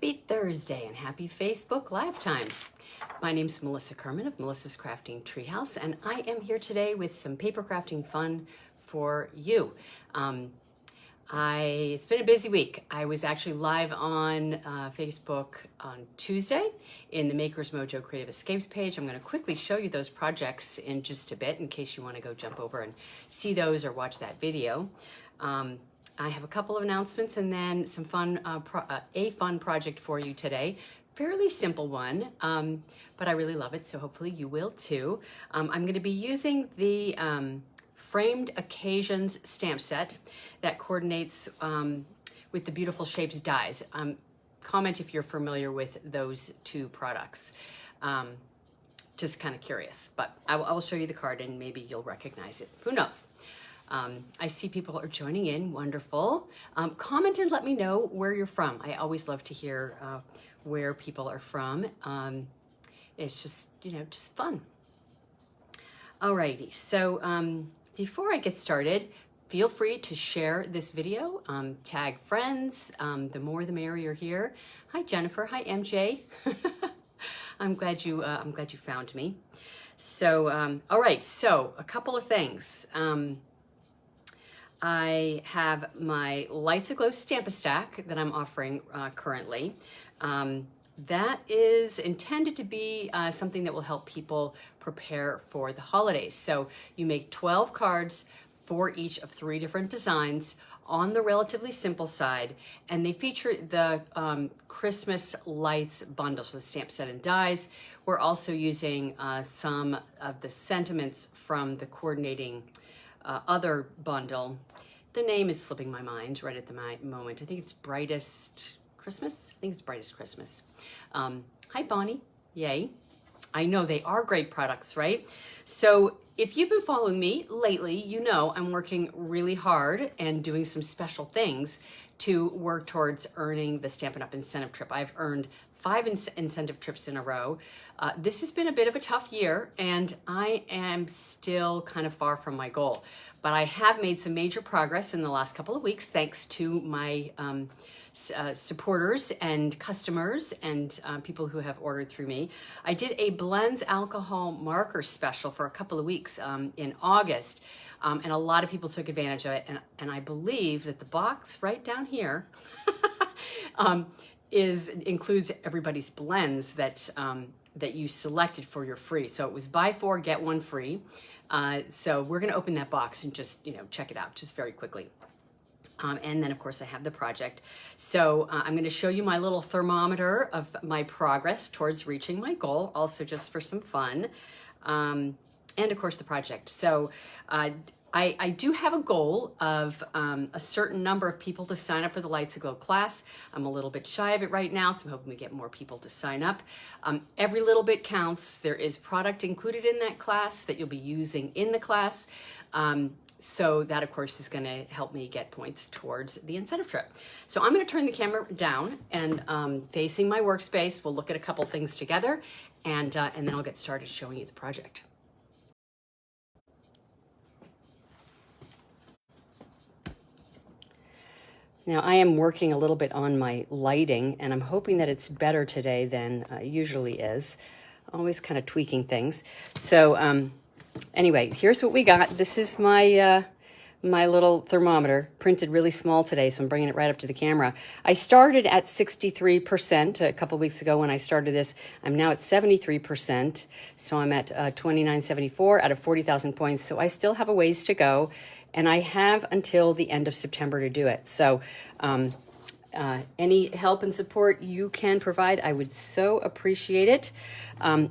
Happy Thursday and happy Facebook Live time. My name's Melissa Kerman of Melissa's Crafting Treehouse, and I am here today with some paper crafting fun for you. It's been a busy week. I was actually live on Facebook on Tuesday in the Maker's Mojo Creative Escapes page. I'm going to quickly show you those projects in just a bit in case you want to go jump over and see those or watch that video. I have a couple of announcements and then some fun, a fun project for you today. Fairly simple one, but I really love it, so hopefully you will too. I'm going to be using the Framed Occasions stamp set that coordinates with the Beautiful Shapes dies. Comment if you're familiar with those two products. Just kind of curious, but I will show you the card and maybe you'll recognize it. Who knows? I see people are joining in. Wonderful. Comment and let me know where you're from. I always love to hear where people are from. It's just, just fun. Alrighty, so before I get started, feel free to share this video, tag friends, the more the merrier here. Hi Jennifer, hi MJ. I'm glad you found me. So, all right, so a couple of things. I have my Lights Aglow Stamp-A-Stack that I'm offering currently. That is intended to be something that will help people prepare for the holidays. So you make 12 cards for each of 3 different designs on the relatively simple side, and they feature the Christmas lights bundle, so the stamp set and dies. We're also using some of the sentiments from the coordinating other bundle. The name is slipping my mind right at the moment. I think it's Brightest Christmas. I think it's Brightest Christmas. Hi Bonnie, yay. I know they are great products, right? So if you've been following me lately, you know I'm working really hard and doing some special things to work towards earning the Stampin' Up! Incentive trip. I've earned 5 incentive trips in a row. This has been a bit of a tough year and I am still kind of far from my goal. But I have made some major progress in the last couple of weeks thanks to my supporters and customers and people who have ordered through me. I did a Blends alcohol marker special for a couple of weeks in August, and a lot of people took advantage of it. And I believe that the box right down here includes everybody's blends that you selected for your free. So it was buy 4 get 1 free. So we're going to open that box and just check it out just very quickly. And then of course I have the project. So I'm going to show you my little thermometer of my progress towards reaching my goal, also just for some fun. And of course the project. So I do have a goal of a certain number of people to sign up for the Lights Aglow class. I'm a little bit shy of it right now, so I'm hoping we get more people to sign up. Every little bit counts. There is product included in that class that you'll be using in the class. So that, of course, is going to help me get points towards the incentive trip. So I'm going to turn the camera down and facing my workspace. We'll look at a couple things together, and then I'll get started showing you the project. Now I am working a little bit on my lighting and I'm hoping that it's better today than it usually is. Always kind of tweaking things. So anyway, here's what we got. This is my my little thermometer, printed really small today, so I'm bringing it right up to the camera. I started at 63% a couple weeks ago when I started this. I'm now at 73%, so I'm at 2974 out of 40,000 points, so I still have a ways to go. And I have until the end of September to do it. So any help and support you can provide, I would so appreciate it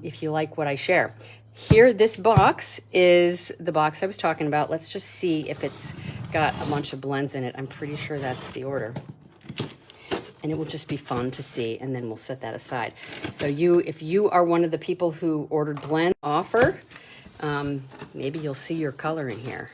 if you like what I share. Here, this box is the box I was talking about. Let's just see if it's got a bunch of blends in it. I'm pretty sure that's the order. And it will just be fun to see, and then we'll set that aside. So if you are one of the people who ordered blend offer, maybe you'll see your color in here.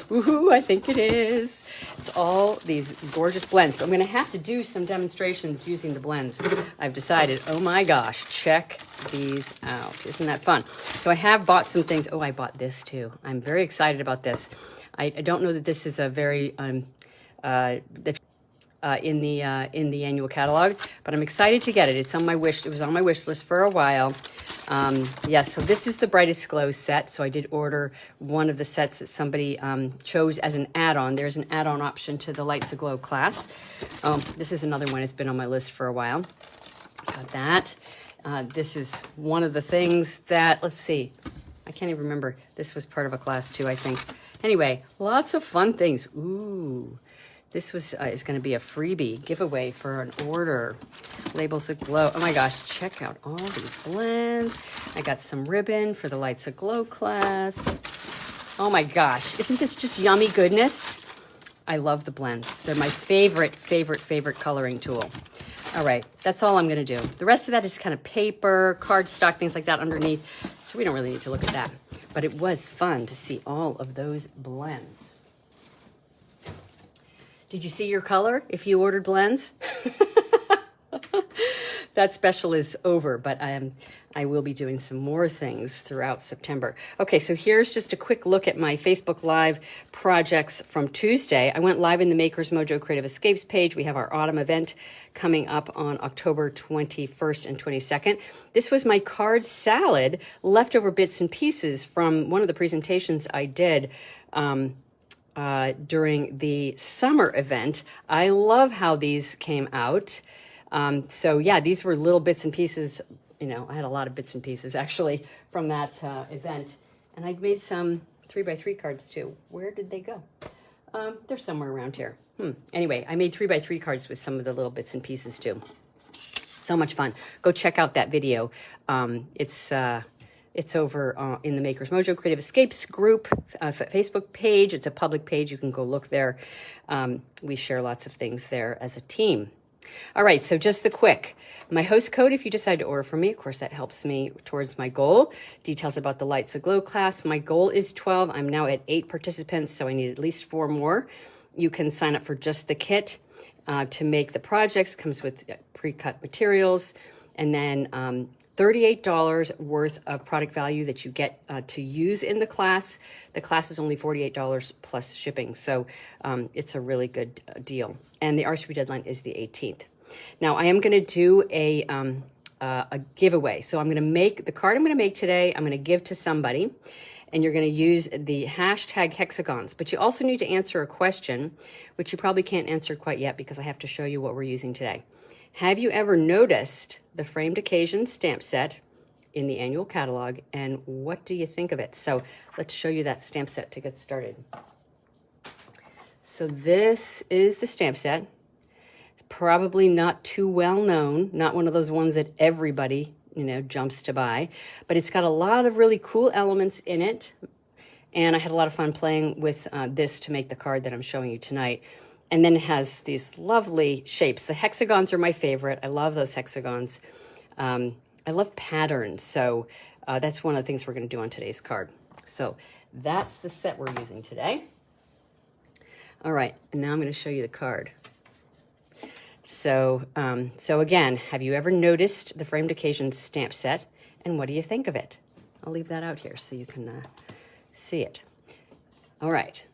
Woohoo, I think it is. It's all these gorgeous blends. So I'm going to have to do some demonstrations using the blends. I've decided, oh my gosh, check these out. Isn't that fun? So I have bought some things. Oh, I bought this too. I'm very excited about this. I don't know that this is a very, in the annual catalog, but I'm excited to get it. It's on my wish. It was on my wish list for a while. Yes, so this is the Brightest Glow set. So I did order one of the sets that somebody chose as an add-on. There's an add-on option to the Lights Aglow class. This is another one that's been on my list for a while. Got that. This is one of the things that, let's see, I can't even remember. This was part of a class too, I think. Anyway, lots of fun things. Ooh. This was is going to be a freebie giveaway for an order. Labels Aglow. Oh my gosh, check out all these blends. I got some ribbon for the Lights Aglow class. Oh my gosh, isn't this just yummy goodness? I love the blends. They're my favorite coloring tool. All right, that's all I'm going to do. The rest of that is kind of paper, cardstock, things like that underneath. So we don't really need to look at that. But it was fun to see all of those blends. Did you see your color if you ordered blends? That special is over, but I will be doing some more things throughout September. Okay, so here's just a quick look at my Facebook Live projects from Tuesday. I went live in the Maker's Mojo Creative Escapes page. We have our autumn event coming up on October 21st and 22nd. This was my card salad, leftover bits and pieces from one of the presentations I did during the summer event. I love how these came out. So yeah, these were little bits and pieces. You know, I had a lot of bits and pieces actually from that event. And I made some 3x3 cards too. Where did they go? They're somewhere around here. Anyway, I made 3x3 cards with some of the little bits and pieces too. So much fun. Go check out that video. It's over in the Maker's Mojo Creative Escapes group Facebook page. It's a public page. You can go look there. We share lots of things there as a team. All right, so just the quick. My host code, if you decide to order from me, of course, that helps me towards my goal. Details about the Lights Aglow class. My goal is 12. I'm now at 8 participants, so I need at least 4 more. You can sign up for just the kit to make the projects. Comes with pre-cut materials. And then $38 worth of product value that you get to use in the class. The class is only $48 plus shipping, so it's a really good deal. And the RSVP deadline is the 18th. Now, I am going to do a giveaway. So I'm going to make the card I'm going to make today. I'm going to give to somebody, and you're going to use the hashtag hexagons. But you also need to answer a question, which you probably can't answer quite yet because I have to show you what we're using today. Have you ever noticed the Framed Occasion stamp set in the annual catalog, and what do you think of it? So let's show you that stamp set to get started. So this is the stamp set. It's probably not too well known, not one of those ones that everybody, jumps to buy, but it's got a lot of really cool elements in it. And I had a lot of fun playing with this to make the card that I'm showing you tonight. And then it has these lovely shapes. The hexagons are my favorite. I love those hexagons. I love patterns. So that's one of the things we're going to do on today's card. So that's the set we're using today. All right, and now I'm going to show you the card. So, so again, have you ever noticed the Framed Occasion stamp set, and what do you think of it? I'll leave that out here so you can see it. All right,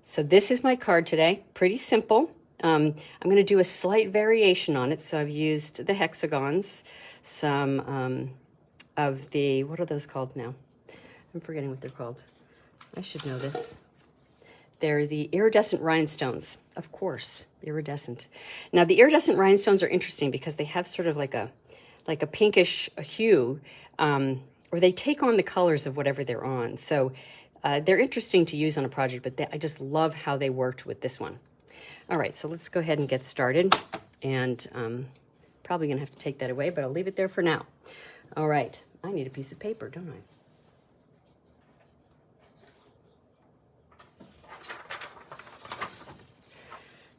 so this is my card today. Pretty simple. I'm going to do a slight variation on it. So I've used the hexagons, some of the, what are those called now? I'm forgetting what they're called. I should know this. They're the iridescent rhinestones, of course, iridescent. Now, the iridescent rhinestones are interesting because they have sort of like a pinkish hue, or they take on the colors of whatever they're on. So they're interesting to use on a project, but I just love how they worked with this one. All right, so let's go ahead and get started. And probably gonna have to take that away, but I'll leave it there for now. All right, I need a piece of paper, don't I?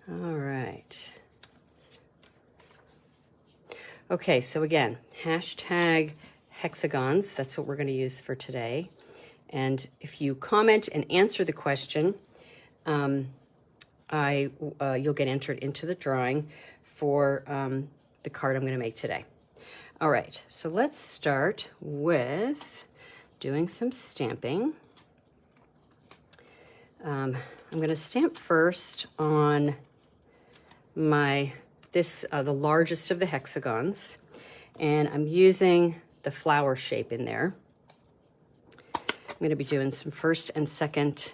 All right. Okay, so again, hashtag hexagons. That's what we're going to use for today. And if you comment and answer the question, you'll get entered into the drawing for the card I'm going to make today. All right, so let's start with doing some stamping. I'm going to stamp first on the largest of the hexagons, and I'm using the flower shape in there. I'm going to be doing some first and second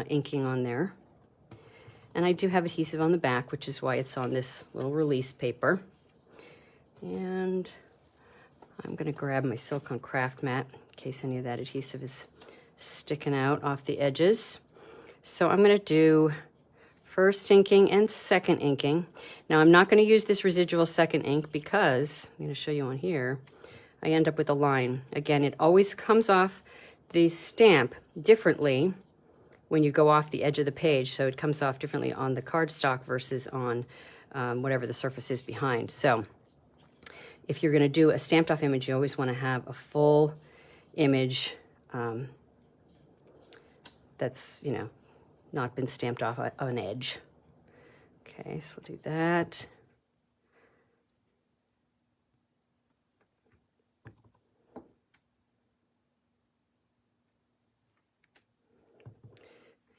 inking on there. And I do have adhesive on the back, which is why it's on this little release paper. And I'm going to grab my silicone craft mat in case any of that adhesive is sticking out off the edges. So I'm going to do first inking and second inking. Now I'm not going to use this residual second ink because, I'm going to show you on here, I end up with a line. Again, it always comes off the stamp differently when you go off the edge of the page, so it comes off differently on the cardstock versus on whatever the surface is behind. So if you're going to do a stamped off image, you always want to have a full image that's, you know, not been stamped off of an edge. Okay, so we'll do that.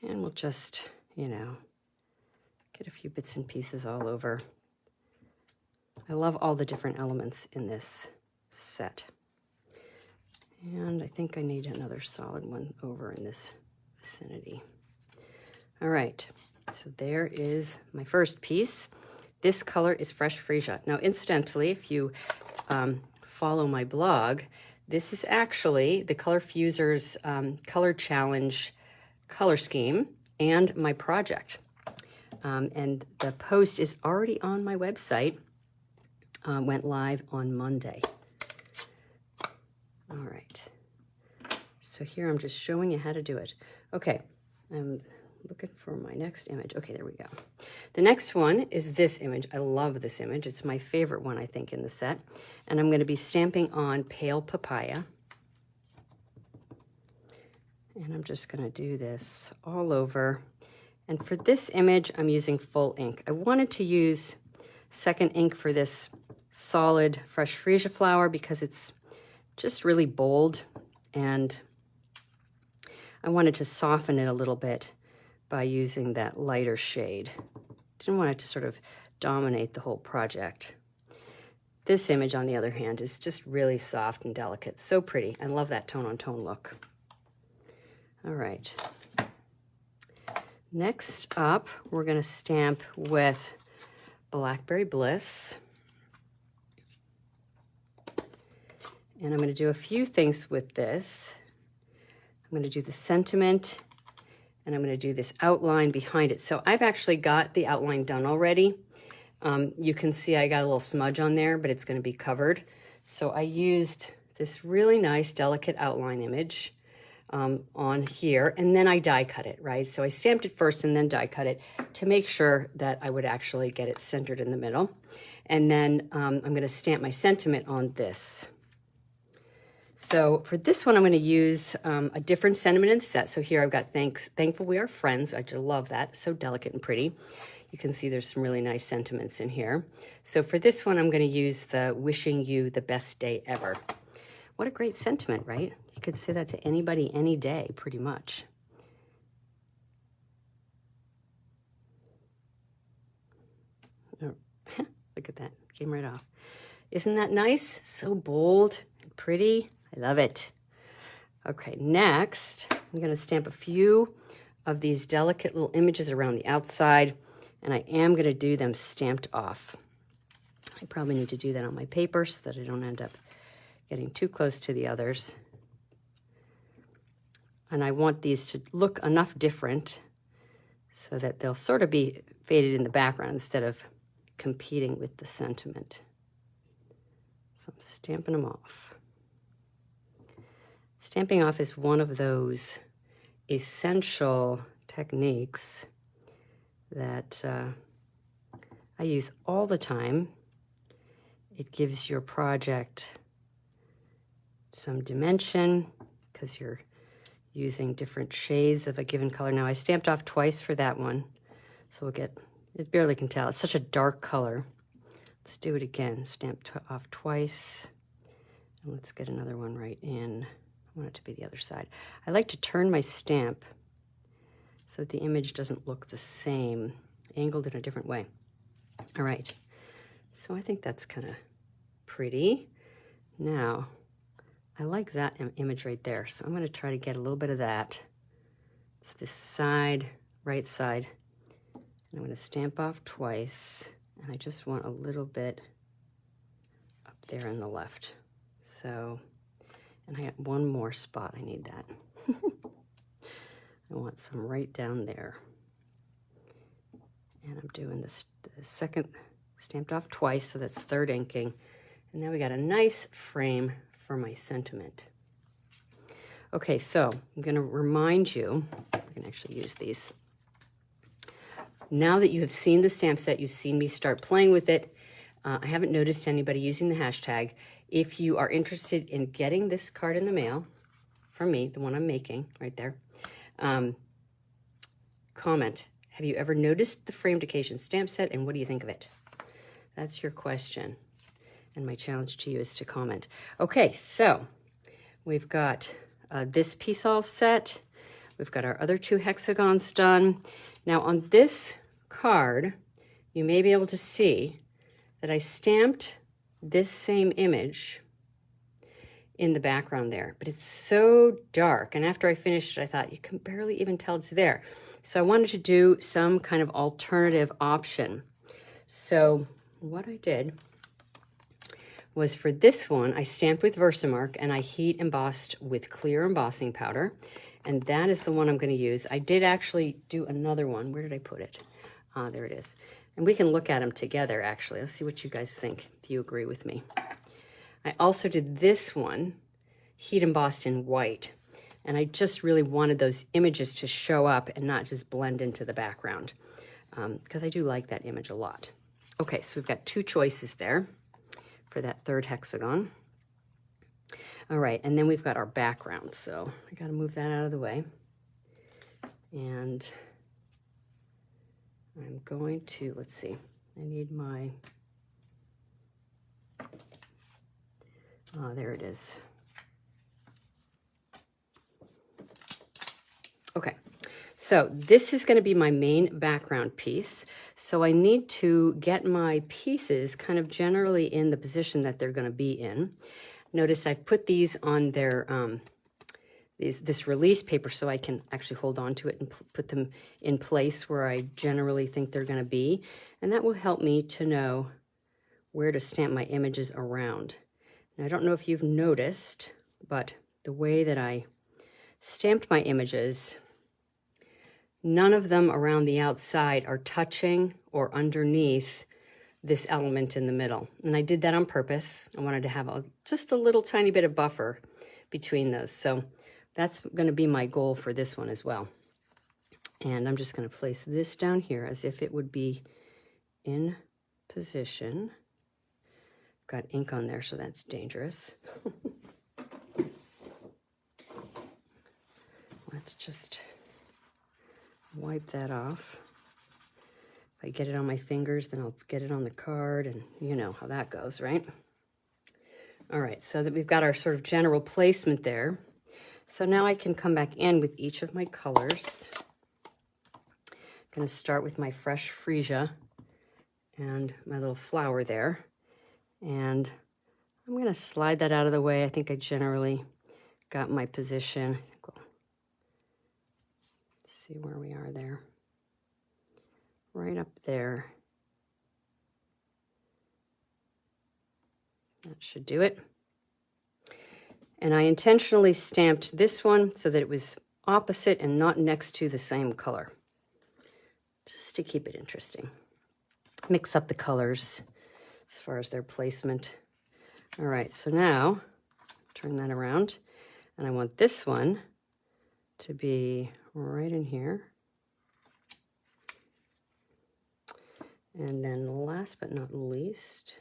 And we'll just, you know, get a few bits and pieces all over. I love all the different elements in this set. And I think I need another solid one over in this vicinity. All right, so there is my first piece. This color is Fresh Freesia. Now, incidentally, if you follow my blog, this is actually the Color Fusers Color Challenge color scheme and my project. And the post is already on my website, went live on Monday. All right, so here I'm just showing you how to do it. Okay, I'm looking for my next image. Okay, there we go. The next one is this image. I love this image. It's my favorite one, I think, in the set. And I'm going to be stamping on Pale Papaya. And I'm just going to do this all over. And for this image, I'm using full ink. I wanted to use second ink for this solid Fresh Freesia flower because it's just really bold, and I wanted to soften it a little bit by using that lighter shade. Didn't want it to sort of dominate the whole project. This image, on the other hand, is just really soft and delicate. So pretty. I love that tone-on-tone look. All right. Next up, we're going to stamp with Blackberry Bliss. And I'm going to do a few things with this. I'm going to do the sentiment, and I'm going to do this outline behind it. So I've actually got the outline done already. You can see I got a little smudge on there, but it's going to be covered. So I used this really nice, delicate outline image on here, and then I die cut it, right? So I stamped it first and then die cut it to make sure that I would actually get it centered in the middle. And then I'm going to stamp my sentiment on this. So for this one, I'm going to use a different sentiment in the set. So here I've got Thankful We Are Friends. I just love that. So delicate and pretty. You can see there's some really nice sentiments in here. So for this one, I'm going to use the Wishing You the Best Day Ever. What a great sentiment, right? You could say that to anybody, any day, pretty much. Oh, look at that. Came right off. Isn't that nice? So bold and pretty. I love it. Okay, next, I'm going to stamp a few of these delicate little images around the outside, and I am going to do them stamped off. I probably need to do that on my paper so that I don't end up getting too close to the others. And I want these to look enough different so that they'll sort of be faded in the background instead of competing with the sentiment. So I'm stamping them off. Stamping off is one of those essential techniques that I use all the time. It gives your project some dimension because you're using different shades of a given color. Now I stamped off twice for that one, so we'll get, it barely can tell. It's such a dark color. Let's do it again. Stamp off twice, and let's get another one right in. I want it to be the other side. I like to turn my stamp so that the image doesn't look the same, angled in a different way. All right, so I think that's kind of pretty. Now, I like that image right there, so I'm going to try to get a little bit of that. It's this side, right side. And I'm going to stamp off twice, and I just want a little bit up there in the left. So, and I got one more spot. I need that. I want some right down there. And I'm doing the second stamped off twice, so that's third inking. And now we got a nice frame for my sentiment. Okay, so I'm going to remind you, I can actually use these. Now that you have seen the stamp set, you've seen me start playing with it. I haven't noticed anybody using the hashtag. If you are interested in getting this card in the mail from me, the one I'm making right there, comment, have you ever noticed the framed occasion stamp set and what do you think of it? That's your question. And my challenge to you is to comment. Okay, so we've got this piece all set. We've got our other 2 hexagons done. Now on this card, you may be able to see that I stamped this same image in the background there, but it's so dark. And after I finished it, I thought you can barely even tell it's there. So I wanted to do some kind of alternative option. So what I did was for this one, I stamped with Versamark and I heat embossed with clear embossing powder. And that is the one I'm going to use. I did actually do another one. Where did I put it? There it is. And we can look at them together, actually. Let's see what you guys think, if you agree with me. I also did this one, heat embossed in white. And I just really wanted those images to show up and not just blend into the background, because I do like that image a lot. Okay, so we've got 2 choices there for that third hexagon. All right, and then we've got our background. So I got to move that out of the way. And I'm going to, let's see, I need my, there it is. Okay, so this is going to be my main background piece. So I need to get my pieces kind of generally in the position that they're going to be in. Notice I've put these on their, this release paper so I can actually hold on to it and put them in place where I generally think they're going to be. And that will help me to know where to stamp my images around. Now, I don't know if you've noticed, but the way that I stamped my images, none of them around the outside are touching or underneath this element in the middle. And I did that on purpose. I wanted to have just a little tiny bit of buffer between those. So that's going to be my goal for this one as well. And I'm just going to place this down here as if it would be in position. Got ink on there, so that's dangerous. Let's just wipe that off. If I get it on my fingers, then I'll get it on the card, and you know how that goes, right? All right, so that we've got our sort of general placement there. So now I can come back in with each of my colors. I'm going to start with my fresh freesia and my little flower there. And I'm going to slide that out of the way. I think I generally got my position. Let's see where we are there. Right up there. That should do it. And I intentionally stamped this one so that it was opposite and not next to the same color, just to keep it interesting. Mix up the colors as far as their placement. All right, so now turn that around, and I want this one to be right in here. And then last but not least,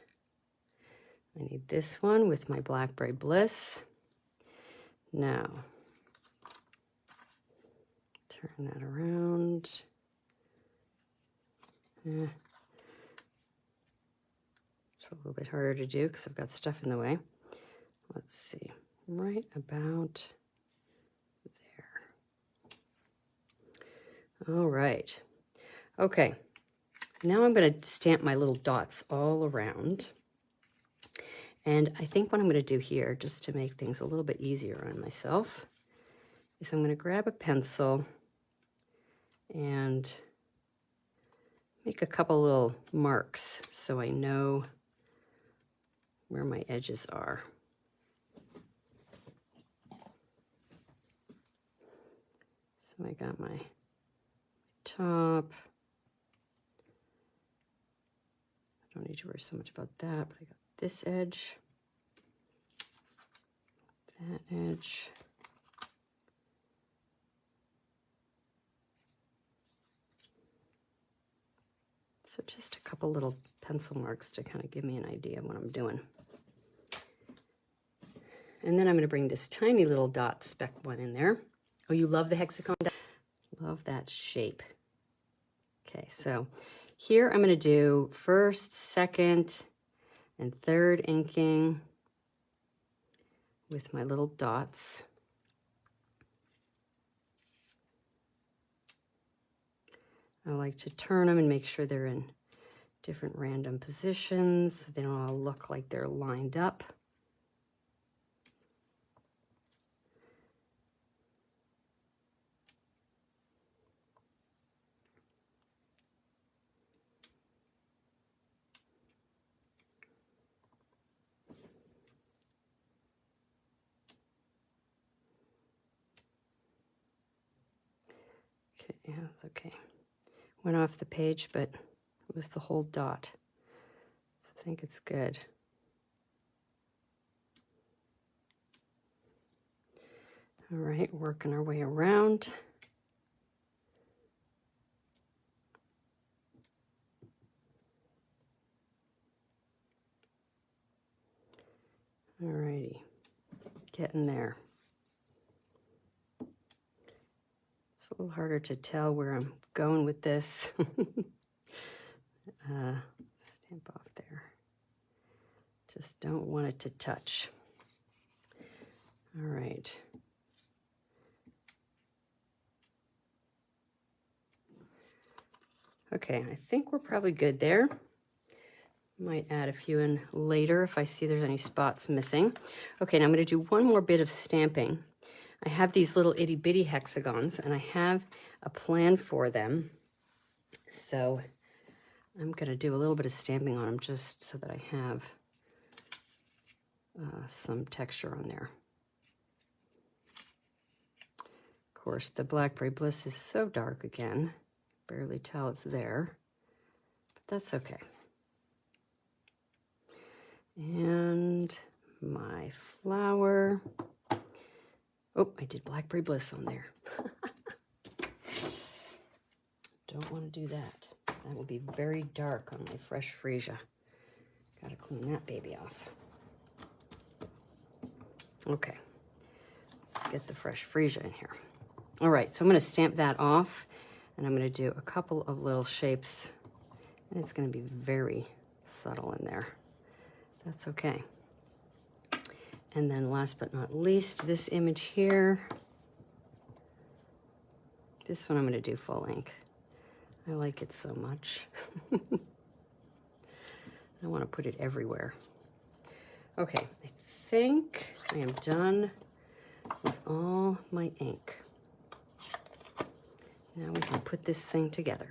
I need this one with my Blackberry Bliss. Now, turn that around. It's a little bit harder to do because I've got stuff in the way. Let's see, right about there. All right. Okay. Now I'm going to stamp my little dots all around. And I think what I'm going to do here, just to make things a little bit easier on myself, is I'm going to grab a pencil and make a couple little marks so I know where my edges are. So I got my top. I don't need to worry so much about that, but I got this edge, that edge. So just a couple little pencil marks to kind of give me an idea of what I'm doing. And then I'm going to bring this tiny little dot speck one in there. Oh, you love the hexagon dot? Love that shape. Okay, so here I'm going to do first, second, and third inking with my little dots. I like to turn them and make sure they're in different random positions. They don't all look like they're lined up. Okay, yeah, it's okay. Went off the page, but it was the whole dot. So I think it's good. All right, working our way around. All righty, getting there. It's a little harder to tell where I'm going with this. Stamp off there. Just don't want it to touch. All right. Okay, I think we're probably good there. Might add a few in later if I see there's any spots missing. Okay, now I'm going to do one more bit of stamping. I have these little itty bitty hexagons and I have a plan for them. So I'm going to do a little bit of stamping on them just so that I have some texture on there. Of course, the Blackberry Bliss is so dark again. Barely tell it's there, but that's okay. And my flower. Oh, I did Blackberry Bliss on there. Don't want to do that. That will be very dark on my fresh freesia. Got to clean that baby off. Okay, let's get the fresh freesia in here. All right, so I'm going to stamp that off, and I'm going to do a couple of little shapes, and it's going to be very subtle in there. That's okay. And then last but not least, this image here. This one I'm going to do full ink. I like it so much. I want to put it everywhere. Okay, I think I am done with all my ink. Now we can put this thing together.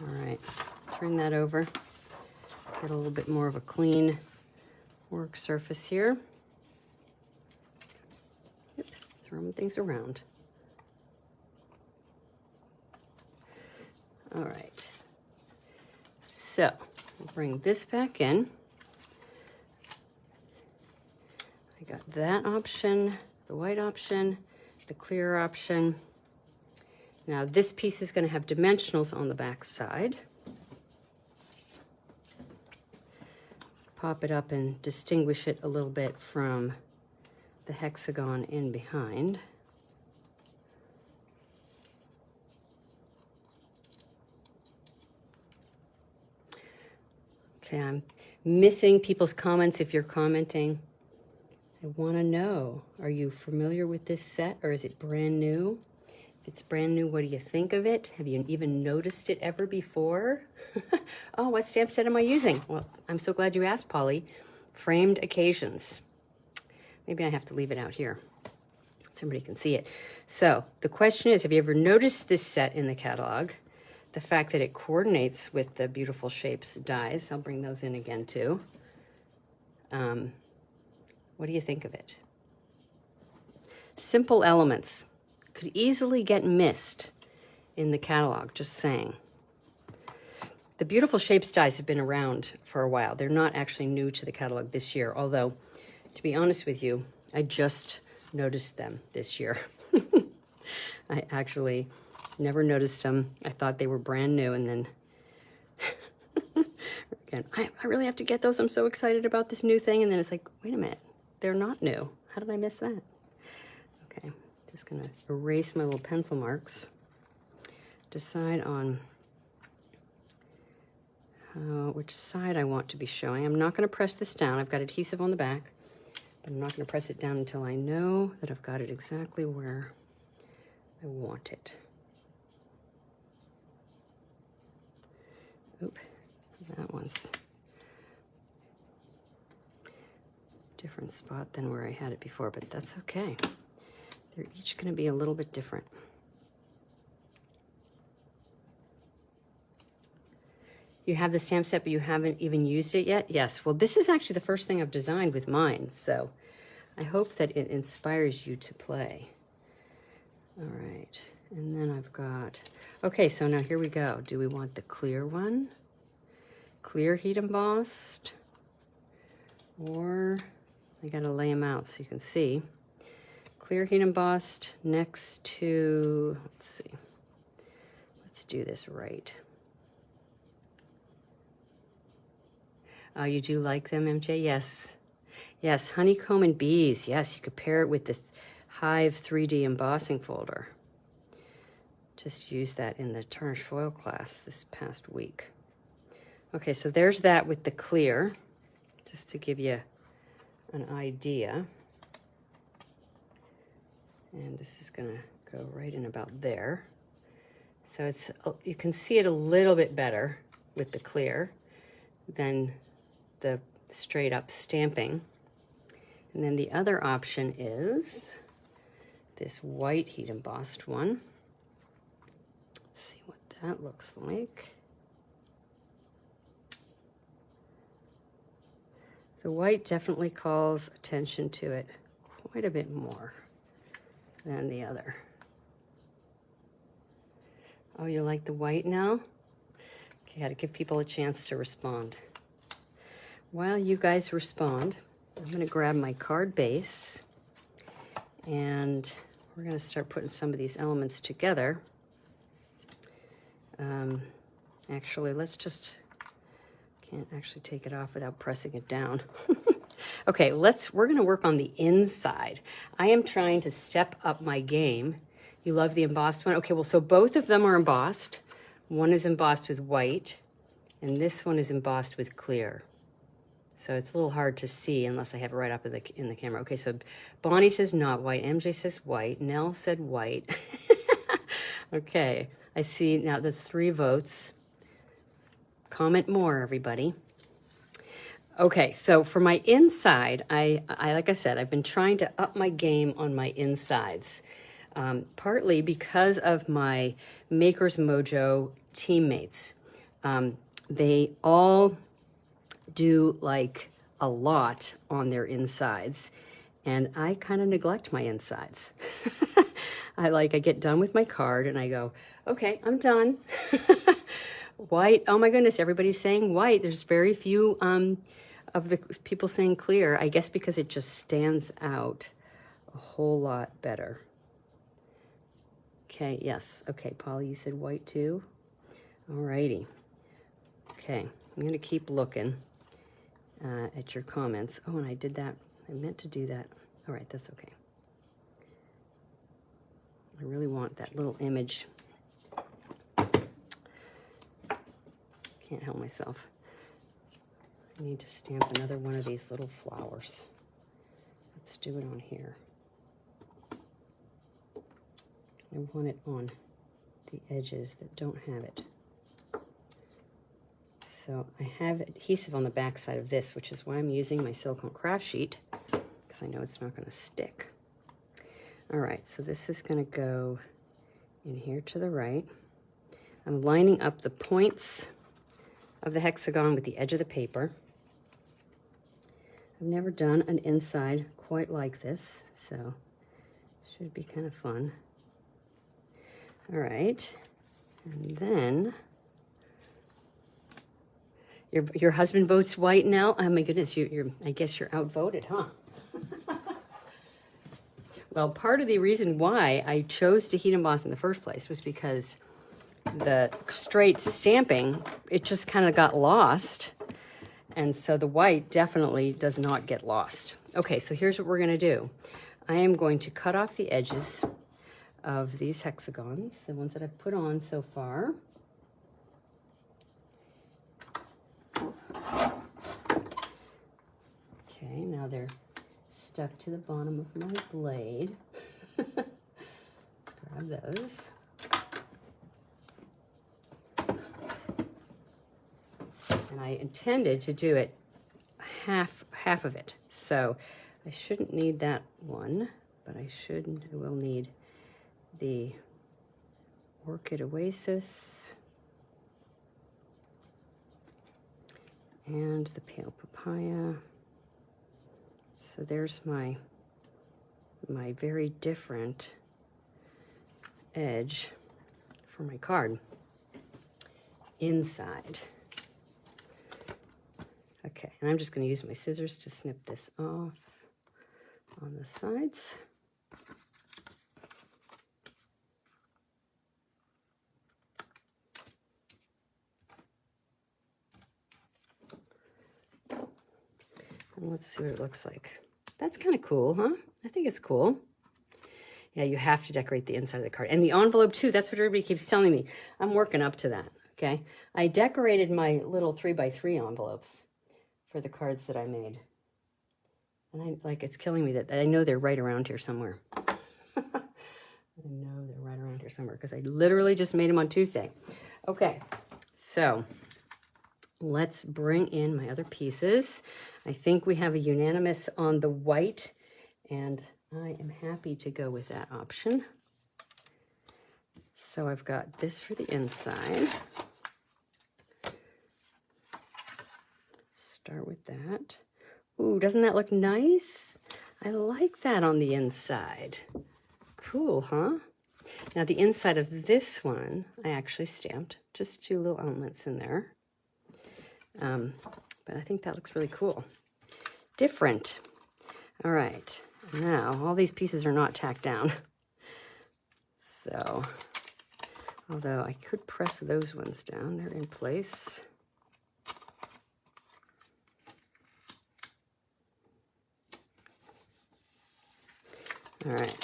All right, turn that over. Get a little bit more of a clean work surface here. Yep, throwing things around. All right, so we'll bring this back in. I got that option, the white option, the clear option. Now this piece is going to have dimensionals on the back side. Pop it up and distinguish it a little bit from the hexagon in behind. Okay, I'm missing people's comments. If you're commenting, I want to know, are you familiar with this set or is it brand new? If it's brand new, what do you think of it? Have you even noticed it ever before? Oh, what stamp set am I using? Well, I'm so glad you asked, Polly. Framed Occasions. Maybe I have to leave it out here so everybody can see it. So the question is, have you ever noticed this set in the catalog? The fact that it coordinates with the Beautiful Shapes dies. I'll bring those in again too. What do you think of it? Simple elements could easily get missed in the catalog, just saying. The Beautiful Shapes dies have been around for a while. They're not actually new to the catalog this year, although, to be honest with you, I just noticed them this year. I actually never noticed them. I thought they were brand new, and then again, I really have to get those. I'm so excited about this new thing, and then it's like, wait a minute, they're not new. How did I miss that? Okay, just gonna erase my little pencil marks. Decide on which side I want to be showing. I'm not gonna press this down. I've got adhesive on the back, but I'm not gonna press it down until I know that I've got it exactly where I want it. Oop, that one's different spot than where I had it before, but that's okay. They're each going to be a little bit different. You have the stamp set, but you haven't even used it yet? Yes. Well, this is actually the first thing I've designed with mine, so I hope that it inspires you to play. All right. And then I've got, okay, so now here we go. Do we want the clear one? Clear heat embossed? Or I gotta lay them out so you can see. Clear heat embossed next to, let's see. Let's do this right. Oh, you do like them, MJ? Yes. Yes, honeycomb and bees. Yes, you could pair it with the Hive 3D embossing folder. Just used that in the tarnished foil class this past week. Okay, so there's that with the clear, just to give you an idea. And this is gonna go right in about there. So it's, you can see it a little bit better with the clear than the straight up stamping. And then the other option is this white heat embossed one. Let's see what that looks like. The white definitely calls attention to it quite a bit more than the other. Oh, you like the white now? Okay, I had to give people a chance to respond. While you guys respond, I'm gonna grab my card base and we're gonna start putting some of these elements together. Actually, let's just, can't actually take it off without pressing it down. Okay, we're gonna work on the inside. I am trying to step up my game. You love the embossed one? Okay, well, so both of them are embossed. One is embossed with white, and this one is embossed with clear. So it's a little hard to see unless I have it right up in the camera. Okay, so Bonnie says not white, MJ says white, Nell said white. Okay, I see now there's 3 votes. Comment more, everybody. Okay, so for my inside, I like I said, I've been trying to up my game on my insides, partly because of my Maker's Mojo teammates. They all do like a lot on their insides, and I kind of neglect my insides. I get done with my card and I go, okay, I'm done. White, oh my goodness, everybody's saying white. There's very few of the people saying clear, I guess because it just stands out a whole lot better. Okay, yes, okay, Polly, you said white too? All righty. Okay, I'm gonna keep looking at your comments. Oh, and I did that, I meant to do that. All right, that's okay. I really want that little image. Can't help myself. I need to stamp another one of these little flowers. Let's do it on here. I want it on the edges that don't have it. So I have adhesive on the back side of this, which is why I'm using my silicone craft sheet, because I know it's not going to stick. All right, so this is going to go in here to the right. I'm lining up the points of the hexagon with the edge of the paper. I've never done an inside quite like this, so should be kind of fun. All right, and then your husband votes white now. Oh my goodness, I guess you're outvoted, huh? Well, part of the reason why I chose to heat emboss in the first place was because the straight stamping, it just kind of got lost. And so the white definitely does not get lost. Okay, so here's what we're going to do. I am going to cut off the edges of these hexagons, the ones that I've put on so far. Okay, now they're stuck to the bottom of my blade. Let's grab those. And I intended to do it half of it. So I shouldn't need that one, but I will need the Orchid Oasis and the Pale Papaya. So there's my very different edge for my card inside. Okay, and I'm just going to use my scissors to snip this off on the sides. And let's see what it looks like. That's kind of cool, huh? I think it's cool. Yeah, you have to decorate the inside of the card. And the envelope too, that's what everybody keeps telling me. I'm working up to that, okay? I decorated my little 3x3 envelopes for the cards that I made. And it's killing me that I know they're right around here somewhere. I know they're right around here somewhere because I literally just made them on Tuesday. Okay, so let's bring in my other pieces. I think we have a unanimous on the white, and I am happy to go with that option. So I've got this for the inside. Start with that. Ooh, doesn't that look nice? I like that on the inside. Cool, huh? Now the inside of this one, I actually stamped just 2 little elements in there. But I think that looks really cool. Different. All right, now all these pieces are not tacked down. So, although I could press those ones down, they're in place. All right.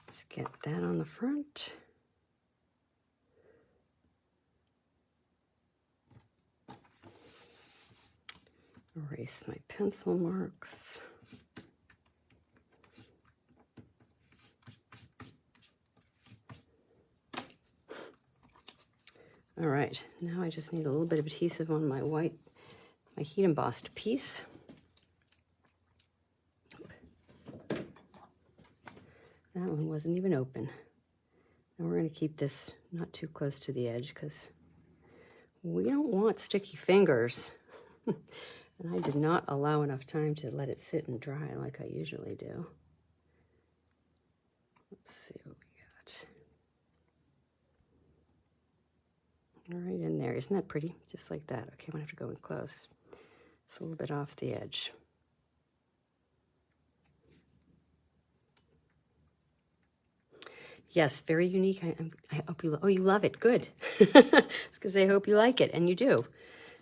Let's get that on the front. Erase my pencil marks. All right, now I just need a little bit of adhesive on my white, my heat embossed piece. That one wasn't even open. And we're going to keep this not too close to the edge because we don't want sticky fingers. And I did not allow enough time to let it sit and dry like I usually do. Let's see what we got. Right in there. Isn't that pretty? Just like that. Okay, I'm going to have to go in close. It's a little bit off the edge. Yes, very unique. I hope you, oh, you love it. Good. It's because I hope you like it, and you do.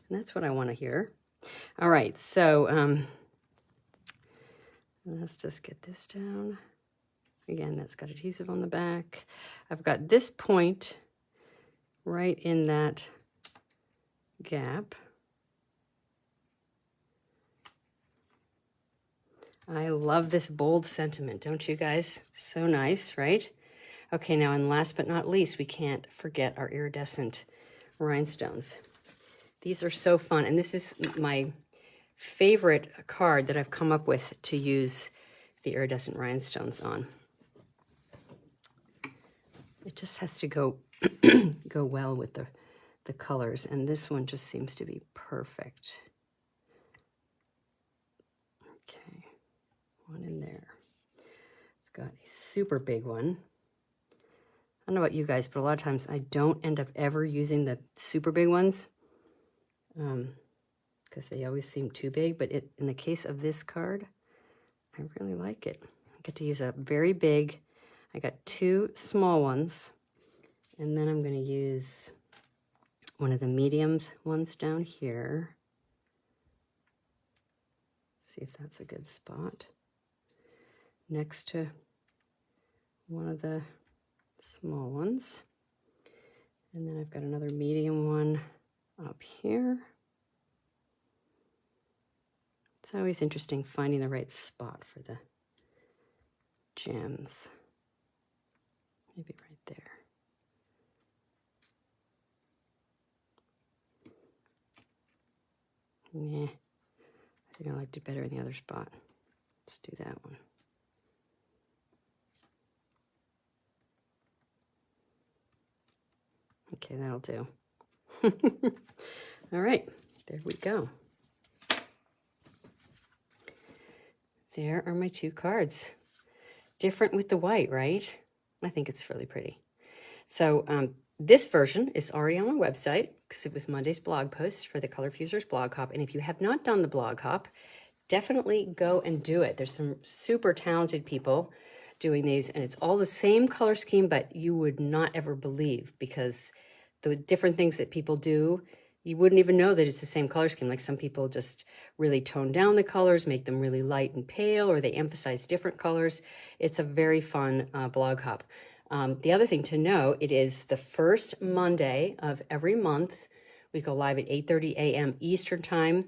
And that's what I want to hear. All right, so let's just get this down. Again, that's got adhesive on the back. I've got this point right in that gap. I love this bold sentiment, don't you guys? So nice, right? Okay, now, and last but not least, we can't forget our iridescent rhinestones. These are so fun, and this is my favorite card that I've come up with to use the iridescent rhinestones on. It just has to go go well with the colors, and this one just seems to be perfect. Okay, one in there. I've got a super big one. I don't know about you guys, but a lot of times I don't end up ever using the super big ones because they always seem too big. But in the case of this card, I really like it. I get to use a very big. I got two small ones, and then I'm going to use one of the medium ones down here. See if that's a good spot. Next to one of the small ones. And then I've got another medium one up here. It's always interesting finding the right spot for the gems. Maybe right there. Nah, I think I liked it better in the other spot. Let's do that one. Okay, that'll do. All right, there we go. There are my two cards. Different with the white, right? I think it's really pretty. So this version is already on my website because it was Monday's blog post for the Color Fusers blog hop. And if you have not done the blog hop, definitely go and do it. There's some super talented people doing these, and it's all the same color scheme, but you would not ever believe, because the different things that people do, you wouldn't even know that it's the same color scheme. Like some people just really tone down the colors, make them really light and pale, or they emphasize different colors. It's a very fun blog hop. The other thing to know, it is the first Monday of every month. We go live at 8:30 a.m. Eastern time.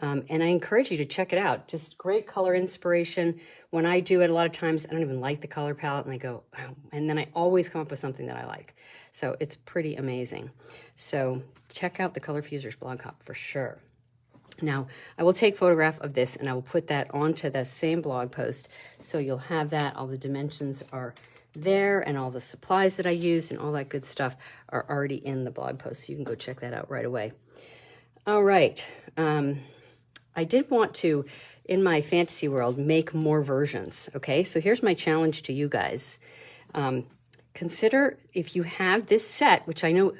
And I encourage you to check it out. Just great color inspiration. When I do it, a lot of times I don't even like the color palette, and I go, oh, and then I always come up with something that I like. So it's pretty amazing. So check out the Color Fusers blog hop for sure. Now, I will take photograph of this and I will put that onto the same blog post. So you'll have that. All the dimensions are there, and all the supplies that I used and all that good stuff are already in the blog post. So you can go check that out right away. All right. I did want to, in my fantasy world, make more versions, okay? So here's my challenge to you guys. Consider if you have this set, which I know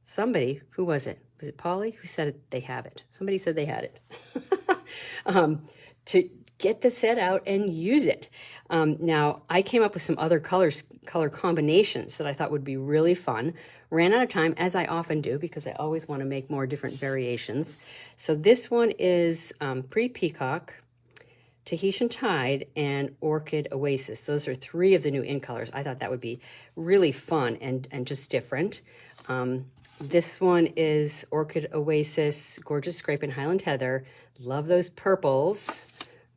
somebody, who was it? Was it Polly who said they have it? Somebody said they had it. To get the set out and use it. Now, I came up with some other color combinations that I thought would be really fun. Ran out of time, as I often do, because I always want to make more different variations. So this one is Pretty Peacock, Tahitian Tide, and Orchid Oasis. Those are three of the new in colors. I thought that would be really fun and just different. This one is Orchid Oasis, Gorgeous Scrape, and Highland Heather. Love those purples.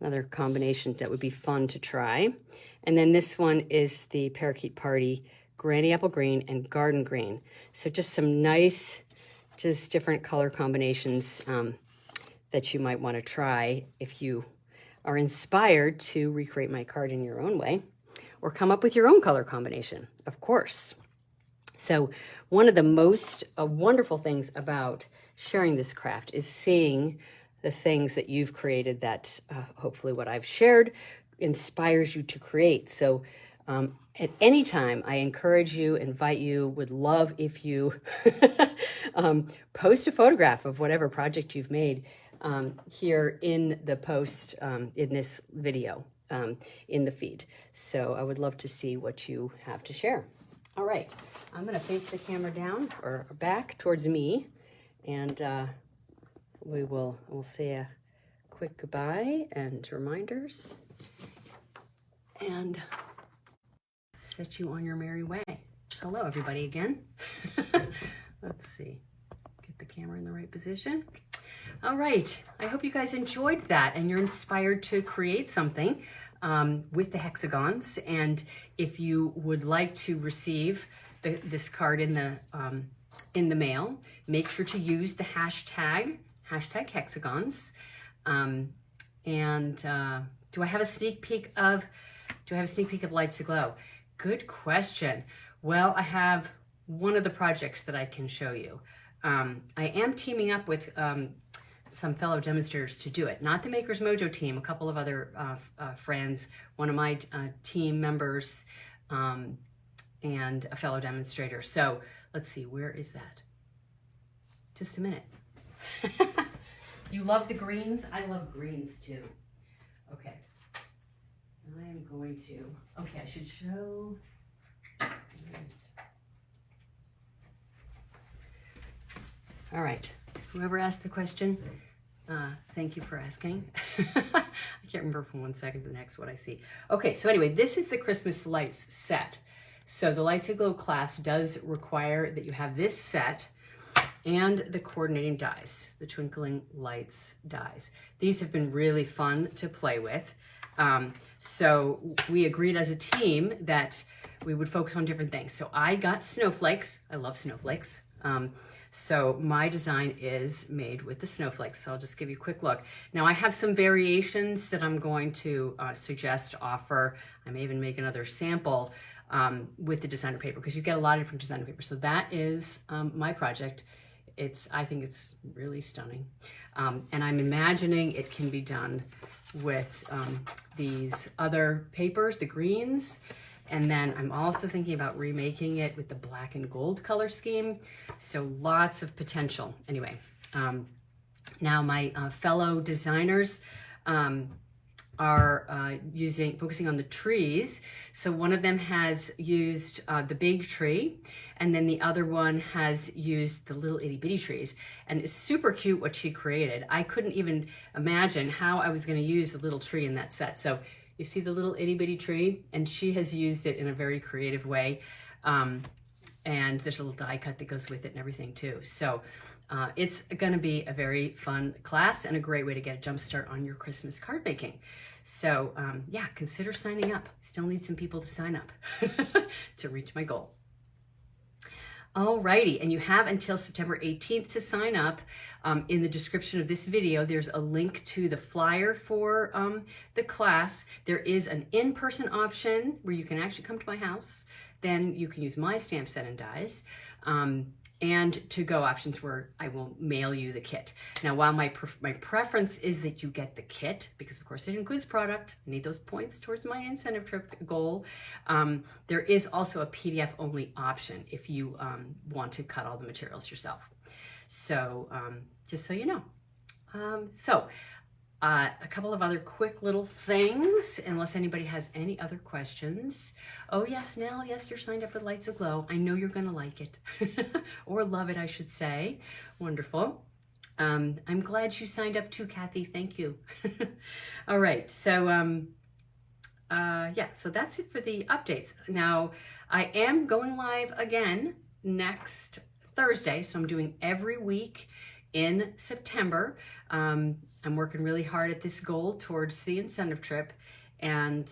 Another combination that would be fun to try. And then this one is the Parakeet Party, Granny Apple Green, and Garden Green. So just some nice, just different color combinations that you might want to try if you are inspired to recreate my card in your own way, or come up with your own color combination, of course. So one of the most wonderful things about sharing this craft is seeing the things that you've created that hopefully what I've shared inspires you to create. So at any time, I encourage you, invite you, would love if you post a photograph of whatever project you've made here in the post in this video in the feed. So I would love to see what you have to share. All right, I'm gonna face the camera down or back towards me, and we'll say a quick goodbye and reminders and set you on your merry way. Hello, everybody, again. Let's see, get the camera in the right position. All right, I hope you guys enjoyed that and you're inspired to create something with the hexagons. And if you would like to receive this card in the mail, make sure to use the hashtag hexagons. Do I have a sneak peek of Lights Aglow? Good question. Well, I have one of the projects that I can show you. I am teaming up with some fellow demonstrators to do it. Not the Maker's Mojo team, a couple of other friends, one of my team members, and a fellow demonstrator. So let's see, where is that? Just a minute. You love the greens? I love greens too. Okay. I am going to, okay, I should show. All right, whoever asked the question, thank you for asking. I can't remember from 1 second to the next what I see. Okay, so anyway, this is the Christmas lights set. So the Lights Aglow class does require that you have this set and the coordinating dies, the twinkling lights dies. These have been really fun to play with. So we agreed as a team that we would focus on different things. So I got snowflakes. I love snowflakes. So my design is made with the snowflakes. So I'll just give you a quick look. Now I have some variations that I'm going to suggest, offer. I may even make another sample with the designer paper because you get a lot of different designer paper. So that is my project. I think it's really stunning. And I'm imagining it can be done with these other papers, the greens. And then I'm also thinking about remaking it with the black and gold color scheme. So lots of potential. Anyway, now my fellow designers are focusing on the trees. So one of them has used the big tree, and then the other one has used the little itty bitty trees. And it's super cute what she created. I couldn't even imagine how I was going to use the little tree in that set. So you see the little itty bitty tree, and she has used it in a very creative way. And there's a little die cut that goes with it and everything too. So it's going to be a very fun class and a great way to get a jump start on your Christmas card making. So yeah, consider signing up. Still need some people to sign up to reach my goal. Alrighty, and you have until September 18th to sign up. In the description of this video, there's a link to the flyer for the class. There is an in-person option where you can actually come to my house. Then you can use my stamp set and dies. And to-go options where I will mail you the kit. Now, while my preference is that you get the kit, because of course it includes product, I need those points towards my incentive trip goal, there is also a PDF only option if you want to cut all the materials yourself. So just so you know. A couple of other quick little things, unless anybody has any other questions. Oh yes, Nell, yes, you're signed up for Lights Aglow. I know you're gonna like it, or love it, I should say. Wonderful. I'm glad you signed up too, Kathy, thank you. All right, so yeah, so that's it for the updates. Now, I am going live again next Thursday, so I'm doing every week in September. I'm working really hard at this goal towards the incentive trip. And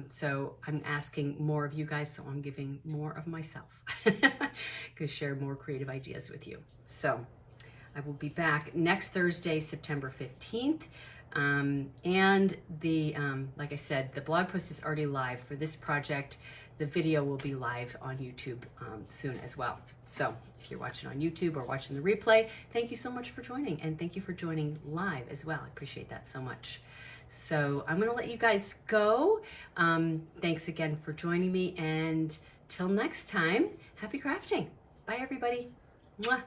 so I'm asking more of you guys, so I'm giving more of myself to share more creative ideas with you. So I will be back next Thursday, September 15th. And like I said, the blog post is already live for this project. The video will be live on YouTube soon as well. So if you're watching on YouTube or watching the replay, thank you so much for joining, and thank you for joining live as well. I appreciate that so much. So I'm gonna let you guys go. Thanks again for joining me, and till next time, happy crafting. Bye everybody. Mwah.